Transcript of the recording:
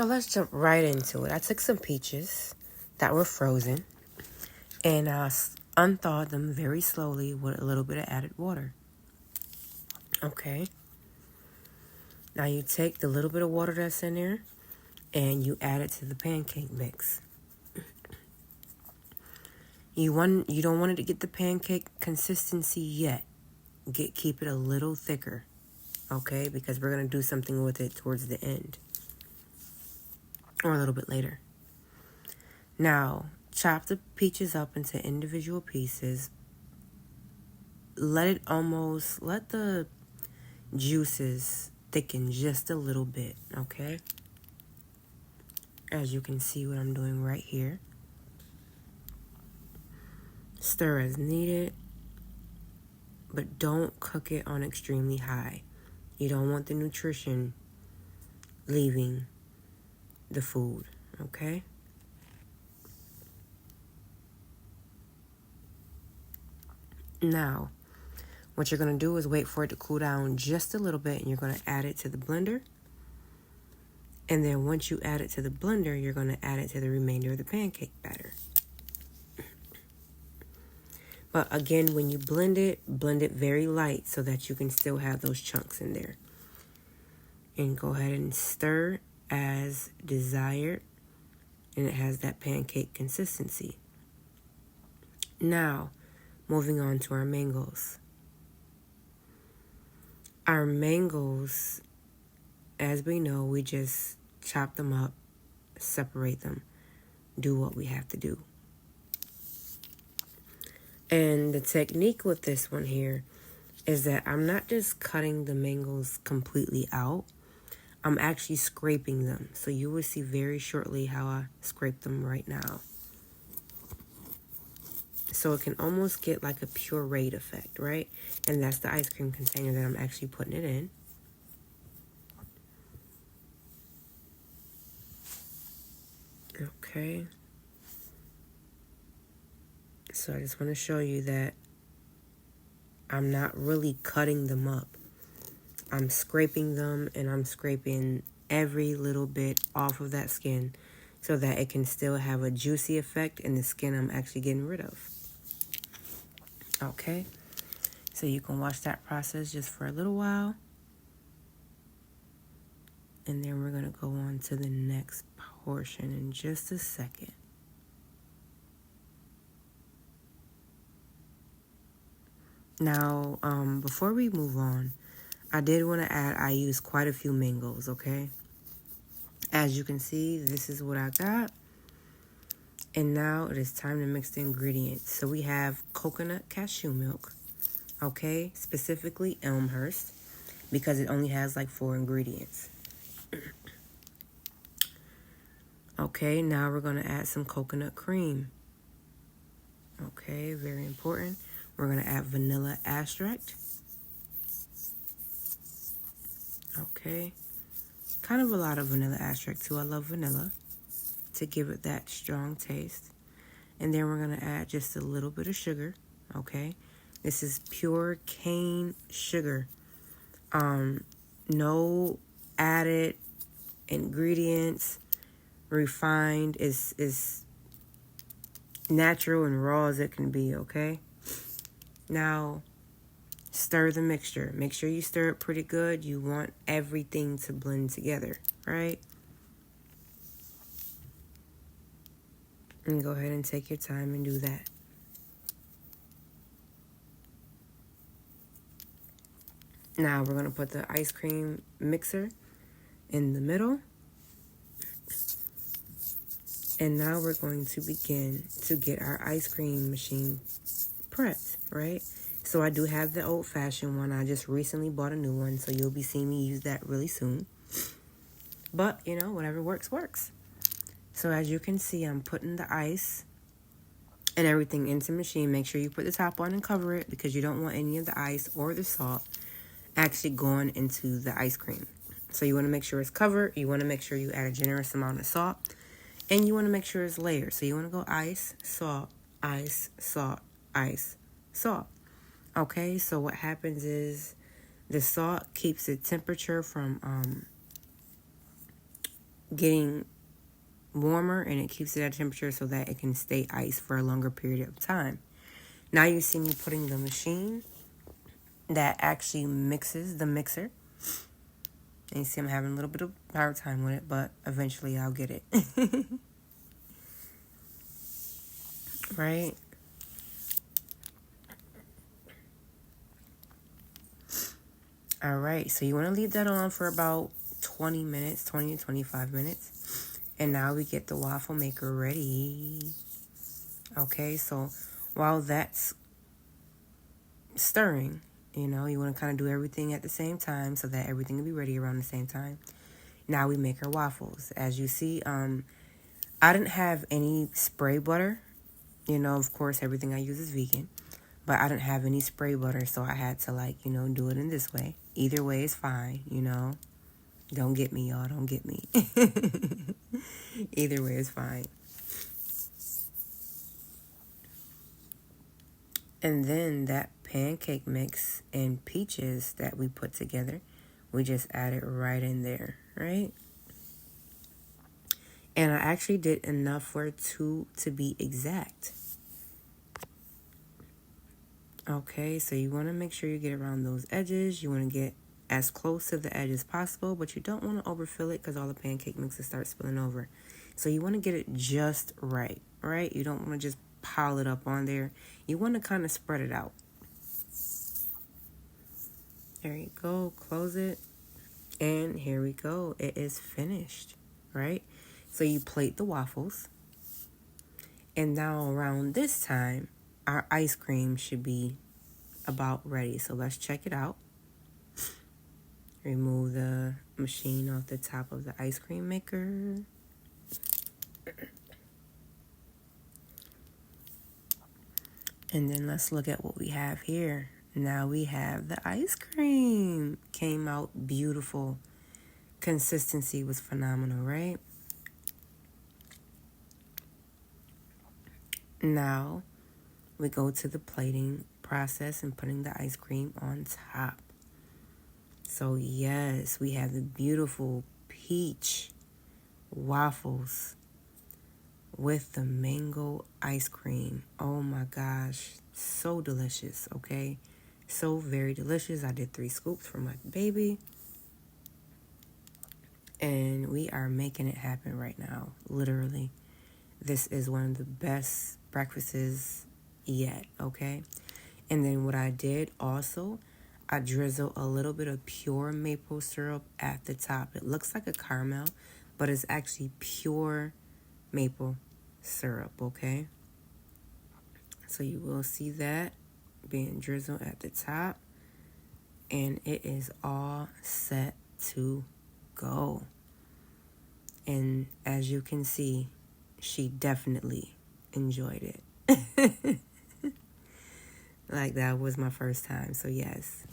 let's jump right into it. I took some peaches that were frozen and unthawed them very slowly with a little bit of added water. Okay. Now you take the little bit of water that's in there and you add it to the pancake mix. You don't want it to get the pancake consistency yet. Keep it a little thicker, okay? Because we're going to do something with it towards the end or a little bit later. Now, chop the peaches up into individual pieces. Let the juices thicken just a little bit, okay? As you can see what I'm doing right here. Stir as needed, but don't cook it on extremely high. You don't want the nutrition leaving the food, okay? Now, what you're going to do is wait for it to cool down just a little bit, and you're going to add it to the blender. And then once you add it to the blender, you're going to add it to the remainder of the pancake batter. But again, when you blend it very light so that you can still have those chunks in there. And go ahead and stir as desired. And it has that pancake consistency. Now, moving on to our mangoes. Our mangoes, as we know, we just chop them up, separate them, do what we have to do. And the technique with this one here is that I'm not just cutting the mangoes completely out. I'm actually scraping them. So you will see very shortly how I scrape them right now. So it can almost get like a pureed effect, right? And that's the ice cream container that I'm actually putting it in. Okay. So I just want to show you that I'm not really cutting them up. I'm scraping them, and I'm scraping every little bit off of that skin so that it can still have a juicy effect in the skin I'm actually getting rid of. Okay, so you can watch that process just for a little while. And then we're going to go on to the next portion in just a second. Now, before we move on, I did want to add, I used quite a few mangoes, okay? As you can see, this is what I got. And now it is time to mix the ingredients. So we have coconut cashew milk, okay? Specifically Elmhurst, because it only has like 4 ingredients. Okay, now we're going to add some coconut cream. Okay, very important. We're going to add vanilla extract. Okay, kind of a lot of vanilla extract too. I love vanilla to give it that strong taste. And then we're going to add just a little bit of sugar. Okay, this is pure cane sugar. No added ingredients. Refined is natural and raw as it can be, okay? Now, stir the mixture. Make sure you stir it pretty good. You want everything to blend together, right? And go ahead and take your time and do that. Now, we're going to put the ice cream mixer in the middle. And now we're going to begin to get our ice cream machine prepped, right? So I do have the old-fashioned one. I just recently bought a new one, so you'll be seeing me use that really soon. But, you know, whatever works, works. So as you can see, I'm putting the ice and everything into the machine. Make sure you put the top on and cover it because you don't want any of the ice or the salt actually going into the ice cream. So you want to make sure it's covered. You want to make sure you add a generous amount of salt. And you want to make sure it's layered. So you want to go ice, salt, ice, salt, ice, salt. Okay, so what happens is the salt keeps the temperature from getting warmer, and it keeps it at temperature so that it can stay ice for a longer period of time. Now you see me putting the machine that actually mixes the mixer. And you see I'm having a little bit of hard time with it, but eventually I'll get it. Right? All right, so you want to leave that on for about 20 minutes, 20 to 25 minutes. And now we get the waffle maker ready. Okay, so while that's stirring, you want to kind of do everything at the same time so that everything will be ready around the same time. Now we make our waffles. As you see, I didn't have any spray butter. Of course, everything I use is vegan. But I didn't have any spray butter, so I had to, do it in this way. Either way is fine, Don't get me, y'all. Don't get me. Either way is fine. And then that pancake mix and peaches that we put together, we just added right in there, right? And I actually did enough for 2 to be exact. Okay, so you want to make sure you get around those edges. You want to get as close to the edge as possible, but you don't want to overfill it because all the pancake mixes start spilling over. So you want to get it just right? You don't want to just pile it up on there. You want to kind of spread it out. There you go. Close it. And here we go. It is finished, right? So you plate the waffles. And now around this time, our ice cream should be about ready. So let's check it out. Remove the machine off the top of the ice cream maker. And then let's look at what we have here. Now we have the ice cream. Came out beautiful. Consistency was phenomenal, right? Now we go to the plating process and putting the ice cream on top. So yes, we have the beautiful peach waffles with the mango ice cream. Oh my gosh, so delicious, okay? So very delicious. I did 3 scoops for my baby. And we are making it happen right now, literally. This is one of the best breakfasts yet, okay? And then what I did also, I drizzle a little bit of pure maple syrup at the top. It looks like a caramel, but it's actually pure maple syrup, okay? So you will see that being drizzled at the top. And it is all set to go. And as you can see, she definitely enjoyed it. Like that was my first time. So yes,